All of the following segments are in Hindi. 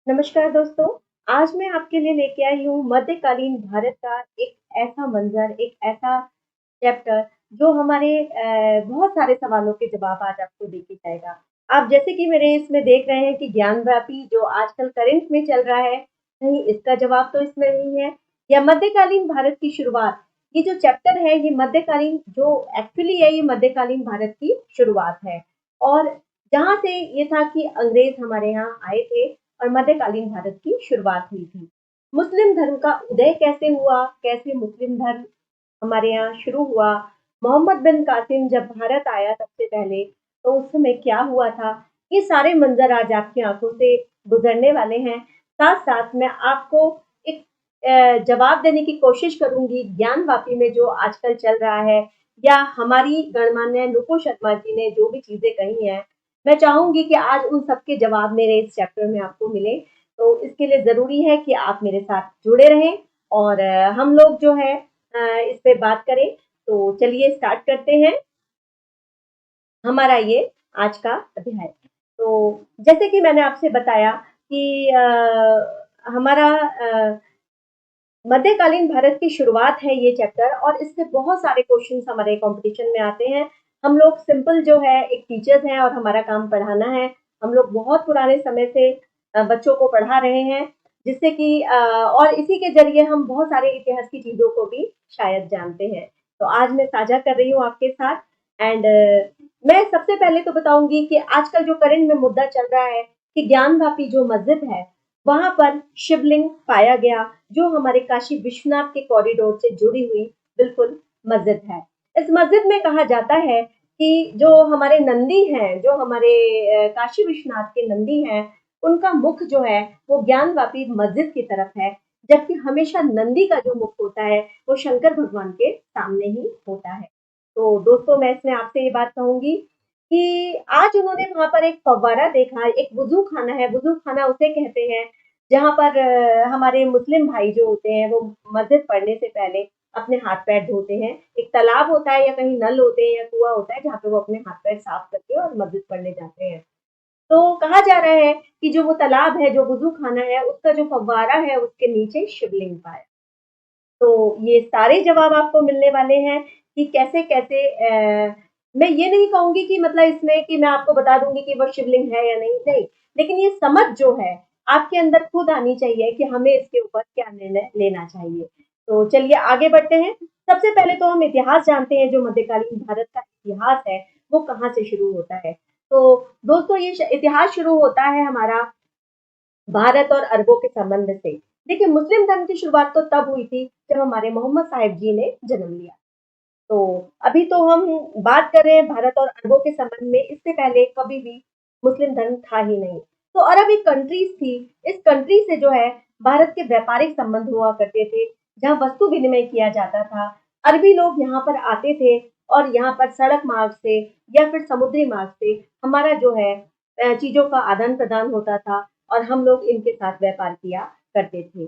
नमस्कार दोस्तों। आज मैं आपके लिए लेके आई हूँ मध्यकालीन भारत का एक ऐसा मंजर, एक ऐसा चैप्टर जो हमारे बहुत सारे सवालों के जवाब आज आपको दे के जाएगा। आप जैसे कि मेरे इसमें देख रहे हैं कि ज्ञानव्यापी जो आजकल करंट में चल रहा है, कहीं इसका जवाब तो इसमें नहीं है या मध्यकालीन भारत की शुरुआत। ये जो चैप्टर है ये मध्यकालीन जो एक्चुअली है ये मध्यकालीन भारत की शुरुआत है और जहाँ से ये था कि अंग्रेज हमारे यहाँ आए थे और मध्यकालीन भारत की शुरुआत हुई थी। मुस्लिम धर्म का उदय कैसे हुआ, कैसे मुस्लिम धर्म हमारे यहाँ शुरू हुआ, मोहम्मद बिन कासिम जब भारत आया सबसे पहले, तो उस समय क्या हुआ था, ये सारे मंजर आज आपकी आंखों से गुजरने वाले हैं। साथ-साथ मैं आपको एक जवाब देने की कोशिश करूँगी ज्ञानवापी में जो आजकल चल रहा है या हमारी गणमान्य नुपुर शर्मा जी ने जो भी चीज़ें कही हैं, मैं चाहूँगी कि आज उन सबके जवाब मेरे इस चैप्टर में आपको मिले। तो इसके लिए ज़रूरी है कि आप मेरे साथ जुड़े रहें और हम लोग जो है इस पे बात करें। तो चलिए स्टार्ट करते हैं हमारा ये आज का अध्याय। तो जैसे कि मैंने आपसे बताया कि हमारा मध्यकालीन भारत की शुरुआत है ये चैप्टर और इससे बहुत सारे क्वेश्चंस हमारे कंपटीशन में आते हैं। हम लोग सिंपल जो है एक टीचर्स हैं और हमारा काम पढ़ाना है। हम लोग बहुत पुराने समय से बच्चों को पढ़ा रहे हैं जिससे कि और इसी के ज़रिए हम बहुत सारे इतिहास की चीज़ों को भी शायद जानते हैं। तो आज मैं साझा कर रही हूँ आपके साथ एंड मैं सबसे पहले तो बताऊँगी कि आजकल जो करंट में मुद्दा चल रहा है कि ज्ञानवापी जो मस्जिद है, वहाँ पर शिवलिंग पाया गया जो हमारे काशी विश्वनाथ के कॉरिडोर से जुड़ी हुई बिल्कुल मस्जिद है। इस मस्जिद में कहा जाता है कि जो हमारे नंदी हैं, जो हमारे काशी विश्वनाथ के नंदी हैं, उनका मुख जो है वो ज्ञानवापी मस्जिद की तरफ है, जबकि हमेशा नंदी का जो मुख होता है वो शंकर भगवान के सामने ही होता है। तो दोस्तों मैं इसमें आपसे ये बात कहूँगी कि आज उन्होंने वहाँ पर एक फव्वारा देखा, एक वुज़ू खाना है, वुज़ू खाना उसे कहते हैं जहाँ पर हमारे मुस्लिम भाई जो होते हैं वो मस्जिद पढ़ने से पहले अपने हाथ-पैर धोते हैं। एक तालाब होता है या कहीं नल होते हैं या कुआँ होता है जहाँ पे वो अपने हाथ-पैर साफ करके और मस्जिद पढ़ने जाते हैं। तो कहा जा रहा है कि जो वो तालाब है, जो वुज़ू खाना है, उसका जो फव्वारा है उसके नीचे शिवलिंग पाया। तो ये सारे जवाब आपको मिलने वाले हैं कि कैसे-कैसे मैं ये नहीं कहूँगी कि मतलब इसमें कि मैं आपको बता दूँगी कि वो शिवलिंग है या नहीं, नहीं। लेकिन ये समझ जो है, आपके अंदर खुद आनी चाहिए कि हमें इसके ऊपर क्या निर्णय लेना चाहिए। तो चलिए आगे बढ़ते हैं। सबसे पहले तो हम इतिहास जानते हैं, जो मध्यकालीन भारत का इतिहास है, वो कहाँ से शुरू होता है। तो दोस्तों ये इतिहास शुरू होता है हमारा भारत और अरबों के संबंध से। देखिए मुस्लिम धर्म की शुरुआत तो तब हुई थी जब हमारे मोहम्मद साहिब जी ने जन्म लिया। तो अभी तो हम बात कर रहे हैं भारत और अरबों के संबंध में, इससे पहले कभी भी मुस्लिम धर्म था ही नहीं। तो अरब एक कंट्रीज थी, इस कंट्री से जो है भारत के व्यापारिक संबंध हुआ करते थे, जहाँ वस्तु विनिमय किया जाता था। अरबी लोग यहाँ पर आते थे और यहाँ पर सड़क मार्ग से या फिर समुद्री मार्ग से हमारा जो है चीज़ों का आदान-प्रदान होता था और हम लोग इनके साथ व्यापार किया करते थे।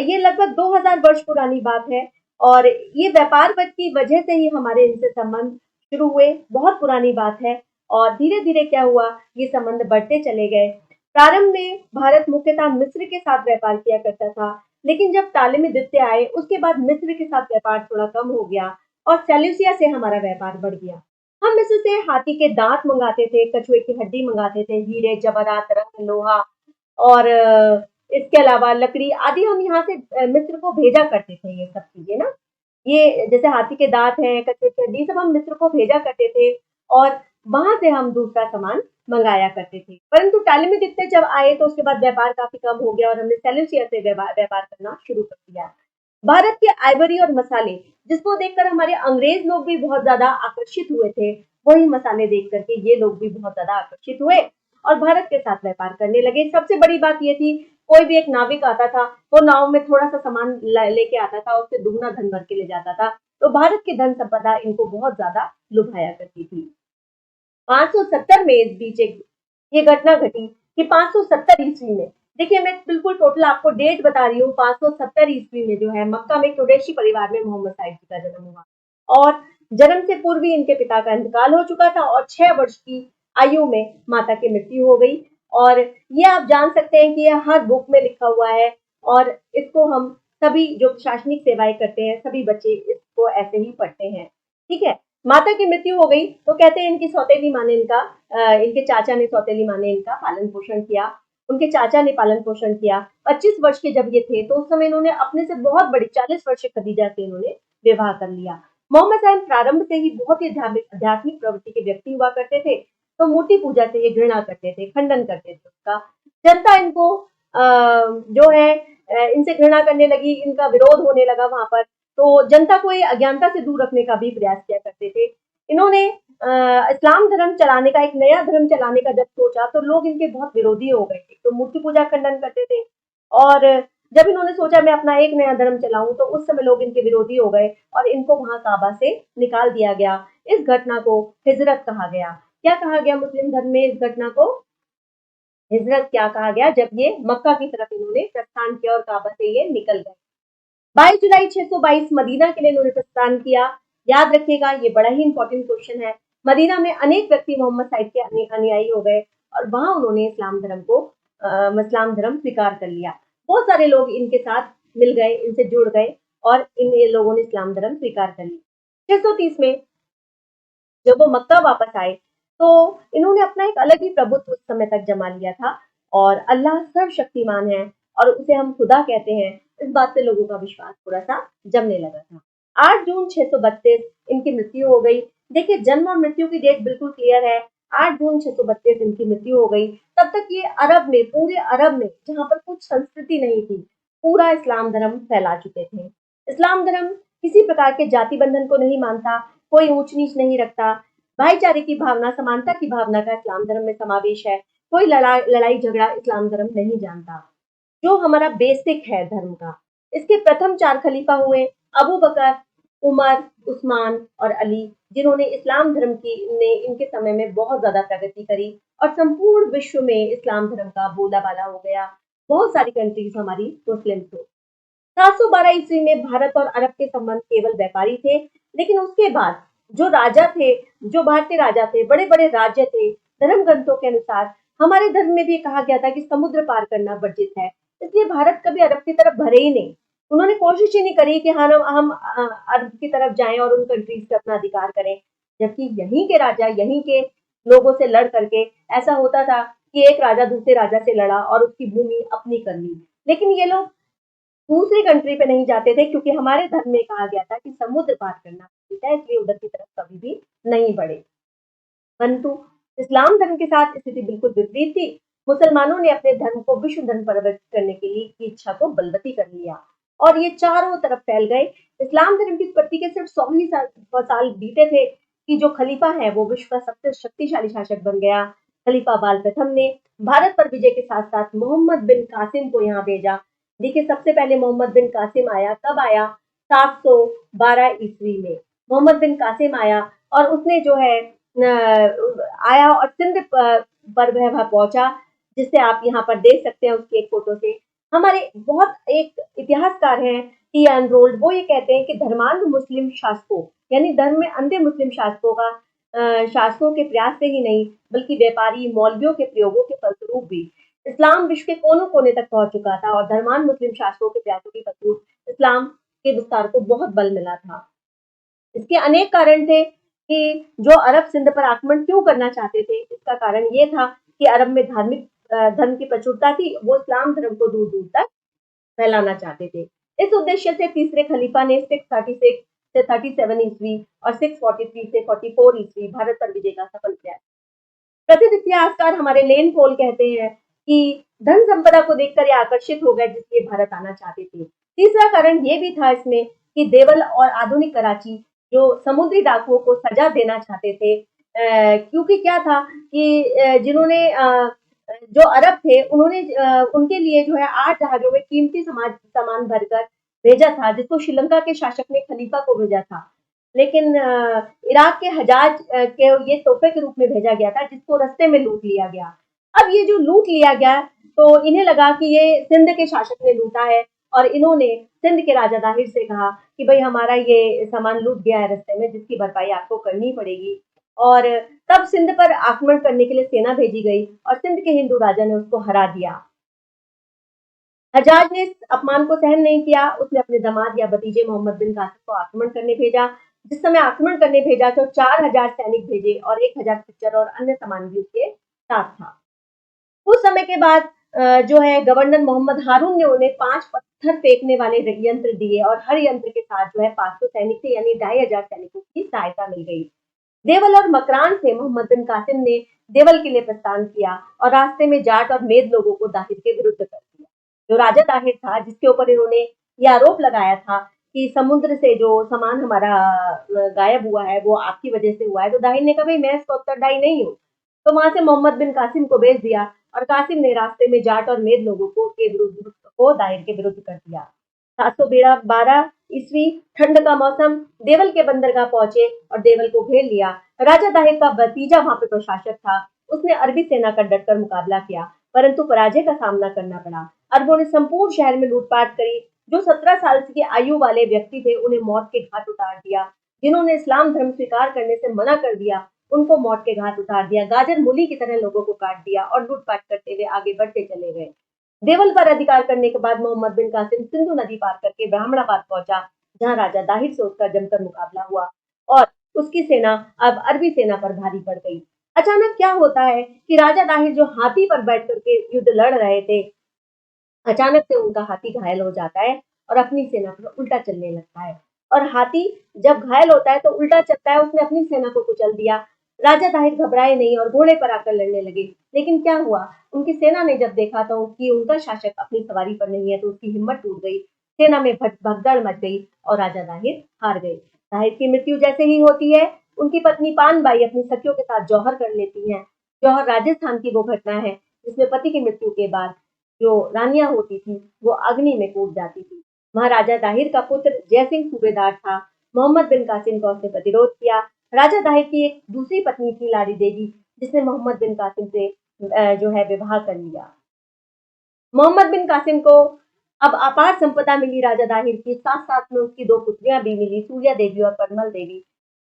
ये लगभग 2000 वर्ष पुरानी बात है और ये व्यापार की वजह से ही हमारे इनसे संबंध शुरू हुए, बहुत पुरानी बात है और धीरे-धीरे क्या हुआ, ये संबंध बढ़ते चले गए। प्रारंभ में भारत मुख्यतः मिस्र के साथ व्यापार किया करता था, लेकिन जब टालेमी द्वितीय आए, उसके बाद मिस्र के साथ व्यापार थोड़ा कम हो गया और सेल्यूसिया से हमारा व्यापार बढ़ गया। हम मिस्र से हाथी के दाँत मँगाते थे, कछुए की हड्डी मँगाते थे, हीरे, जवाहरात, रत्न, लोहा और इसके अलावा लकड़ी आदि हम यहाँ से मिस्र को भेजा करते थे ये सब चीज़ें ना। ये जैसे हाथी के दाँत हैं, कछुए की हड्डी सब हम मिस्र को भेजा करते थे और वहाँ से हम दूसरा सामान मँगाया करते थे। परंतु टालेमी द्वितीय जब आए तो उसके बाद व्यापार काफ़ी कम हो गया और हमने सेल्यूसिया से व्यापार करना शुरू कर दिया। भारत के आइवरी और मसाले जिसको देखकर हमारे अंग्रेज लोग भी बहुत ज़्यादा आकर्षित हुए थे, वही मसाले देख कर के ये लोग भी बहुत ज़्यादा आकर्षित हुए और भारत के साथ व्यापार करने लगे। सबसे बड़ी बात ये थी, कोई भी एक नाविक आता था, वो नाव में थोड़ा-सा सामान लेके आता था, उससे दुगना धन भर के ले जाता था। तो भारत की धन संपदा इनको बहुत ज़्यादा लुभाया करती थी। 570 में इस बीच एक ये घटना घटी कि 570 ईस्वी में देखिए मैं बिल्कुल टोटल आपको डेट बता रही हूँ 570 ईस्वी में जो है मक्का में कुरैशी परिवार में मोहम्मद साहिब जी का जन्म हुआ और जन्म से पूर्व ही इनके पिता का इंतकाल हो चुका था और 6 वर्ष की आयु में माता की मृत्यु हो गई और ये आप जान सकते हैं कि ये हर बुक में लिखा हुआ है और इसको हम सभी जो प्रशासनिक सेवाएं करते हैं सभी बच्चे इसको ऐसे ही पढ़ते हैं। ठीक है, माता की मृत्यु हो गई तो कहते हैं इनकी सौतेली माँ ने इनके चाचा ने सौतेली माँ ने इनका पालन पोषण किया, उनके चाचा ने पालन पोषण किया। 25 वर्ष के जब ये थे तो उस समय इन्होंने अपने से बहुत बड़ी 40 वर्ष की खदीजा से इन्होंने विवाह कर लिया। मोहम्मद साहब प्रारंभ से ही बहुत ही आध्यात्मिक प्रवृत्ति के व्यक्ति हुआ करते थे, तो मूर्ति पूजा से ये घृणा करते थे, खंडन करते थे उसका। जनता इनको जो है इनसे घृणा करने लगी, इनका विरोध होने लगा वहां पर, तो जनता को ये अज्ञानता से दूर रखने का भी प्रयास किया करते थे। इन्होंने इस्लाम धर्म चलाने का, एक नया धर्म चलाने का जब सोचा तो लोग इनके बहुत विरोधी हो गए थे, तो मूर्ति पूजा खंडन करते थे। और जब इन्होंने सोचा मैं अपना एक नया धर्म चलाऊं तो उस समय लोग इनके विरोधी हो गए और इनको वहां काबा से निकाल दिया गया। इस घटना को हिजरत कहा गया। क्या कहा गया मुस्लिम धर्म में इस घटना को? हिजरत क्या कहा गया, जब ये मक्का की तरफ इन्होंने प्रस्थान किया और काबा से ये निकल गए। 22 जुलाई 622 मदीना के लिए इन्होंने प्रस्थान किया। याद रखिएगा, ये बड़ा ही इंपॉर्टेंट क्वेश्चन है। मदीना में अनेक व्यक्ति मोहम्मद साहिब के अनुयायी हो गए और वहां उन्होंने इस्लाम धर्म स्वीकार कर लिया। बहुत सारे लोग इनके साथ मिल गए, इनसे जुड़ गए और ये लोगों ने इस्लाम धर्म स्वीकार कर लिया। 630 में जब वो मक्का वापस आए तो इन्होंने अपना एक अलग ही प्रभुत्व उस समय तक जमा लिया था और अल्लाह सर्वशक्तिमान है और उसे हम खुदा कहते हैं। इस बात से लोगों का विश्वास थोड़ा सा जमने लगा था। 8 जून 632 इनकी मृत्यु हो गई। देखिए, जन्म और मृत्यु की डेट बिल्कुल क्लियर है। 8 जून 632 इनकी मृत्यु हो गई। तब तक ये पूरे अरब में जहां पर कुछ संस्कृति नहीं थी, पूरा इस्लाम धर्म फैला चुके थे। इस्लाम धर्म किसी प्रकार के जाति बंधन को नहीं मानता, कोई ऊंच नीच नहीं रखता, भाईचारे की भावना, समानता की भावना का इस्लाम धर्म में समावेश है। कोई लड़ाई झगड़ा इस्लाम धर्म नहीं जानता। जो हमारा बेसिक है धर्म का, इसके प्रथम 4 खलीफा हुए अबू बकर, उमर, उस्मान और अली, जिन्होंने इस्लाम धर्म की ने इनके समय में बहुत ज्यादा प्रगति करी और संपूर्ण विश्व में इस्लाम धर्म का बोलाबाला हो गया। बहुत सारी कंट्रीज हमारी मुस्लिम थी। 712 ईस्वी में भारत और अरब के संबंध केवल व्यापारी थे, लेकिन उसके बाद जो राजा थे, जो भारतीय राजा थे, बड़े बड़े राज्य थे, धर्म ग्रंथों के अनुसार हमारे धर्म में भी कहा गया था कि समुद्र पार करना वर्जित है, इसलिए भारत कभी अरब की तरफ भरे ही नहीं। उन्होंने कोशिश ही नहीं करी कि हाँ हम अरब की तरफ जाएं और उन कंट्रीज पे अपना अधिकार करें, जबकि यहीं के राजा यहीं के लोगों से लड़ करके ऐसा होता था कि एक राजा दूसरे राजा से लड़ा और उसकी भूमि अपनी कर ली। लेकिन ये लोग दूसरी कंट्री पे नहीं जाते थे क्योंकि हमारे धर्म में कहा गया था कि समुद्र पार करना उचित है, इसलिए उधर की तरफ कभी भी नहीं बढ़े। परंतु इस्लाम धर्म के साथ स्थिति बिल्कुल विपरीत थी। मुसलमानों ने अपने धर्म को विश्व धर्म परिवर्तित करने के लिए की इच्छा को बलवती कर लिया और ये चारों तरफ फैल गए। इस्लाम धर्म की उत्पत्ति के सिर्फ 100 ही साल बीते थे कि जो खलीफा है वो विश्व का सबसे शक्तिशाली शासक बन गया। खलीफा बाल प्रथम ने भारत पर विजय के साथ साथ मोहम्मद बिन कासिम को यहाँ भेजा। देखिए, सबसे पहले मोहम्मद बिन कासिम आया, कब आया? 712 ईस्वी में मोहम्मद बिन कासिम आया और उसने जो है आया और सिंध पर वह पहुंचा, जिससे आप यहाँ पर देख सकते हैं उसकी एक फोटो से। हमारे बहुत एक इतिहासकार हैं टी अनरोल्ड, वो ये कहते हैं कि धर्मांध मुस्लिम शासकों यानी धर्म में अंधे मुस्लिम शासकों के प्रयास से ही नहीं बल्कि व्यापारी मौलवियों के प्रयोगों के फलस्वरूप भी इस्लाम विश्व के कोनों कोने तक पहुंच चुका था और धर्मांध मुस्लिम शासकों के प्रयासों के फलस्वरूप इस्लाम के विस्तार को बहुत बल मिला था। इसके अनेक कारण थे कि जो अरब सिंध पर आक्रमण क्यों करना चाहते थे, इसका कारण ये था कि अरब में धार्मिक धर्म की प्रचुरता थी, वो इस्लाम धर्म को दूर दूर तक फैलाना चाहते थे। इस उद्देश्य से तीसरे खलीफा ने 636 से 37 ईस्वी और 643 से 44 ईस्वी भारत पर विजय का सफल प्रयास। प्रसिद्ध इतिहासकार हमारे लेन पोल कहते हैं कि धन संपदा को देखकर ये आकर्षित हो गए, जिसलिए भारत आना चाहते थे। तीसरा कारण ये भी था इसमें कि देवल और आधुनिक कराची जो समुद्री डाकुओं को सजा देना चाहते थे, क्योंकि क्या था कि जिन्होंने जो अरब थे उन्होंने उनके लिए जो है 8 जहाजों में कीमती सामान भरकर भेजा था, जिसको श्रीलंका के शासक ने खलीफा को भेजा था। लेकिन इराक के हजाज के ये तोहफे के रूप में भेजा गया था, जिसको रास्ते में लूट लिया गया। अब ये जो लूट लिया गया तो इन्हें लगा कि ये सिंध के शासक ने लूटा है और इन्होंने सिंध के राजा दाहिर से कहा कि भाई हमारा ये सामान लूट गया है रास्ते में, जिसकी भरपाई आपको करनी पड़ेगी। और तब सिंध पर आक्रमण करने के लिए सेना भेजी गई और सिंध के हिंदू राजा ने उसको हरा दिया। हज्जाज ने इस अपमान को सहन नहीं किया। उसने अपने दामाद या भतीजे मोहम्मद बिन कासिम को आक्रमण करने भेजा। जिस समय आक्रमण करने भेजा तो 4000 सैनिक भेजे और 1000 खच्चर और अन्य सामान भी उसके साथ था। कुछ समय के बाद जो है गवर्नर मोहम्मद हारून ने उन्हें 5 पत्थर फेंकने वाले यंत्र दिए और हर यंत्र के साथ जो है 500 सैनिक थे, यानी 2500 सैनिकों की सहायता मिल गई। देवल और मकरान से मोहम्मद बिन कासिम ने देवल के लिए प्रस्थान किया और रास्ते में जाट और मेद लोगों को दाहिर के विरुद्ध कर दिया। जो राजा दाहिर था, जिसके ऊपर इन्होंने ये आरोप लगाया था कि समुद्र से जो सामान हमारा गायब हुआ है वो आपकी वजह से हुआ है, तो दाहिर ने कहा भाई मैं इसका उत्तरदायी नहीं हूँ। तो वहां से मोहम्मद बिन कासिम को भेज दिया और कासिम ने रास्ते में जाट और मेद लोगों को दाहिर के विरुद्ध कर दिया। 712 ईस्वी, ठंड का मौसम, देवल के बंदरगाह पहुंचे और देवल को घेर लिया। राजा दाहिर का भतीजा वहां पे प्रशासक था। उसने अरबी सेना का डटकर मुकाबला किया, परंतु पराजय का सामना करना पड़ा। अरबों ने संपूर्ण शहर में लूटपाट करी। जो 17 साल की आयु वाले व्यक्ति थे उन्हें मौत के घाट उतार दिया। जिन्होंने इस्लाम धर्म स्वीकार करने से मना कर दिया उनको मौत के घाट उतार दिया। गाजर मूली की तरह लोगों को काट दिया और लूटपाट करते हुए आगे बढ़ते चले गए। देवल पर अधिकार करने के बाद मोहम्मद बिन कासिम सिंधु नदी पार करके ब्राह्मणाबाद पहुंचा, जहां राजा दाहिर से उसका जमकर मुकाबला हुआ और उसकी सेना अब अरबी सेना पर भारी पड़ गई। अचानक क्या होता है कि राजा दाहिर जो हाथी पर बैठ करके युद्ध लड़ रहे थे, अचानक से उनका हाथी घायल हो जाता है और अपनी सेना पर उल्टा चलने लगता है। और हाथी जब घायल होता है तो उल्टा चलता है, उसने अपनी सेना को कुचल दिया। राजा दाहिर घबराए नहीं और घोड़े पर आकर लड़ने लगे। लेकिन क्या हुआ, उनकी सेना ने जब देखा तो कि उनका शासक अपनी सवारी पर नहीं है तो उसकी हिम्मत टूट गई। सेना में भगदड़ मच गई और राजा दाहिर हार गए। दाहिर की मृत्यु जैसे ही होती है, उनकी पत्नी पानबाई अपनी सखियों के साथ जौहर कर लेती हैं। जौहर राजस्थान की वो घटना है जिसमें पति की मृत्यु के बाद जो रानियां होती थी वो अग्नि में कूद जाती थी। महाराजा दाहिर का पुत्र जयसिंह सूबेदार था। मोहम्मद बिन कासिम का उसने प्रतिरोध किया। राजा दाहिर की एक दूसरी पत्नी थी लाड़ी देवी, जिसने मोहम्मद बिन कासिम से जो है विवाह कर लिया। मोहम्मद बिन कासिम को अब अपार संपदा मिली राजा दाहिर की, साथ साथ में उसकी दो पुत्रियां भी मिली, सूर्या देवी और परमल देवी।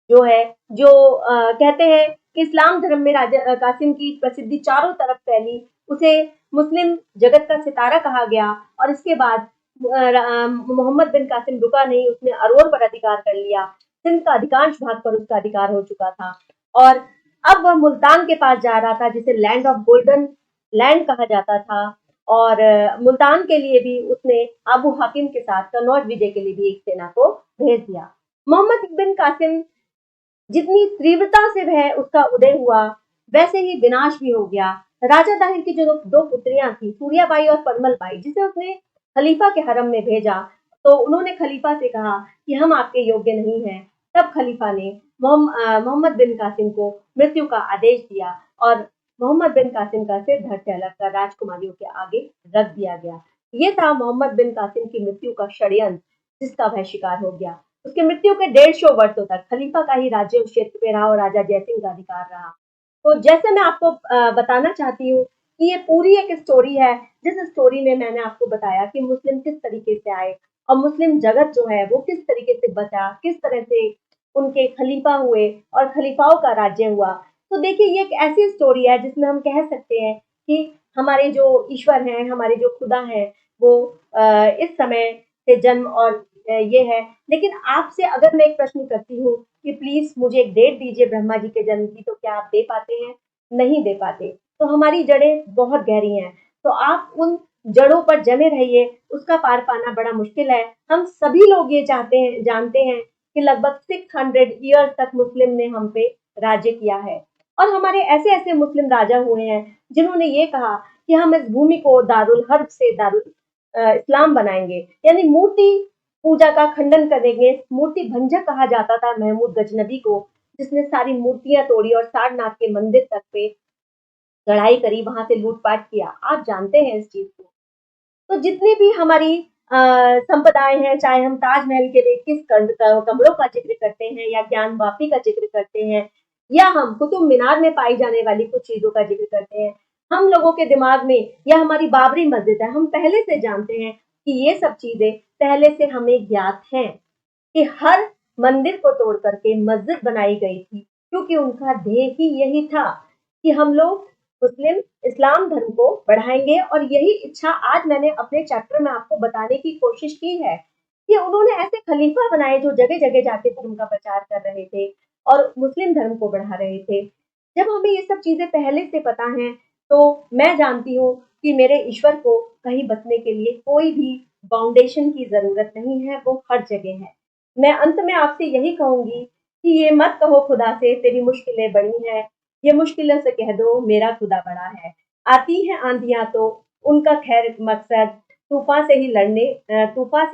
जो है जो कहते हैं कि इस्लाम धर्म में राजा कासिम की प्रसिद्धि चारों तरफ फैली। उसे मुस्लिम जगत का सितारा कहा गया और इसके बाद मोहम्मद बिन कासिम रुका नहीं, उसने अरवल पर अधिकार कर लिया। सिंध का अधिकांश भाग पर उसका अधिकार हो चुका था और अब वह मुल्तान के पास जा रहा था, जिसे लैंड ऑफ गोल्डन लैंड कहा जाता था। और मुल्तान के लिए भी उसने अबू हाकिम के साथ कन्नौज विजय के लिए भी एक सेना को भेज दिया। मोहम्मद बिन कासिम जितनी तीव्रता से वह उसका उदय हुआ, वैसे ही विनाश भी हो गया। राजा दाहिर की जो दो पुत्रियां थी, सूर्याबाई और परमल बाई, जिसे उसने खलीफा के हरम में भेजा, तो उन्होंने खलीफा से कहा कि हम आपके योग्य नहीं हैं। तब खलीफा ने मोहम्मद बिन कासिम को मृत्यु का आदेश दिया और मोहम्मद बिन कासिम का सिर धड़ से अलग कर राजकुमारियों के आगे रख दिया गया। ये था मोहम्मद बिन कासिम की मृत्यु का षड्यंत्र, जिसका वह शिकार हो गया। उसकी मृत्यु के 150 वर्षों तक खलीफा का ही राज्य उस क्षेत्र पे रहा और राजा जयसिंह का अधिकार रहा। तो जैसे मैं आपको बताना चाहती हूँ कि ये पूरी एक स्टोरी है, जिस स्टोरी में मैंने आपको बताया कि मुस्लिम किस तरीके से आए और मुस्लिम जगत जो है वो किस तरीके से बचा, किस तरह से उनके खलीफा हुए और खलीफाओं का राज्य हुआ। तो देखिए ये एक ऐसी स्टोरी है जिसमें हम कह सकते हैं कि हमारे जो ईश्वर हैं, हमारे जो खुदा हैं, वो इस समय से जन्म और ये है। लेकिन आपसे अगर मैं एक प्रश्न करती हूँ कि प्लीज मुझे एक डेट दीजिए ब्रह्मा जी के जन्म की, तो क्या आप दे पाते हैं? नहीं दे पाते। तो हमारी जड़ें बहुत गहरी हैं, तो आप उन जड़ों पर जमे रहिए, उसका पार पाना बड़ा मुश्किल है। हम सभी लोग ये चाहते हैं, जानते हैं कि लगभग 600 ईयर्स तक मुस्लिम ने हम पे राज्य किया है और हमारे ऐसे ऐसे मुस्लिम राजा हुए हैं जिन्होंने ये कहा कि हम इस भूमि को दारुल हर्ब से दारुल इस्लाम बनाएंगे, यानी मूर्ति पूजा का खंडन करेंगे। मूर्ति भंजक कहा जाता था महमूद गजनबी को, जिसने सारी मूर्तियां तोड़ी और सारनाथ के मंदिर तक पे चढ़ाई करी, वहां से लूटपाट किया। आप जानते हैं इस चीज को। तो जितनी भी हमारी संपदाएं हैं, चाहे हम ताजमहल के लिए किस कमरों का जिक्र करते हैं या ज्ञान वापी का जिक्र करते हैं या हम कुतुब मीनार में पाई जाने वाली कुछ चीजों का जिक्र करते हैं, हम लोगों के दिमाग में या हमारी बाबरी मस्जिद है, हम पहले से जानते हैं कि ये सब चीजें पहले से हमें ज्ञात हैं कि हर मंदिर को तोड़ करके मस्जिद बनाई गई थी क्योंकि उनका ध्येय ही यही था कि हम लोग मुस्लिम इस्लाम धर्म को बढ़ाएंगे। और यही इच्छा आज मैंने अपने चैप्टर में आपको बताने की कोशिश की है कि उन्होंने ऐसे खलीफा बनाए जो जगह जगह जाके धर्म का प्रचार कर रहे थे और मुस्लिम धर्म को बढ़ा रहे थे। जब हमें ये सब चीजें पहले से पता हैं, तो मैं जानती हूँ कि मेरे ईश्वर को कहीं बसने के लिए कोई भी फाउंडेशन की जरूरत नहीं है, वो हर जगह है। मैं अंत में आपसे यही कहूंगी कि ये मत कहो खुदा से तेरी मुश्किलें बड़ी हैं, ये मुश्किलों से कह दो मेरा खुदा बड़ा है। आती हैं आंधियां तो उनका खैर मकसद तूफान से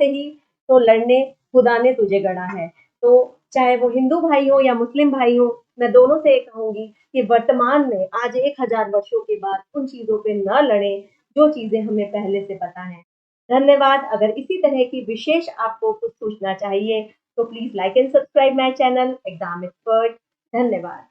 ही तो लड़ने खुदा ने तुझे गढ़ा है। तो चाहे वो हिंदू भाई हो या मुस्लिम भाई हो, मैं दोनों से कहूंगी कि वर्तमान में आज 1000 वर्षों के बाद उन चीजों पे न लड़े जो चीजें हमें पहले से पता है। धन्यवाद। अगर इसी तरह की विशेष आपको कुछ सूचना चाहिए तो please like and subscribe my channel exam expert. धन्यवाद।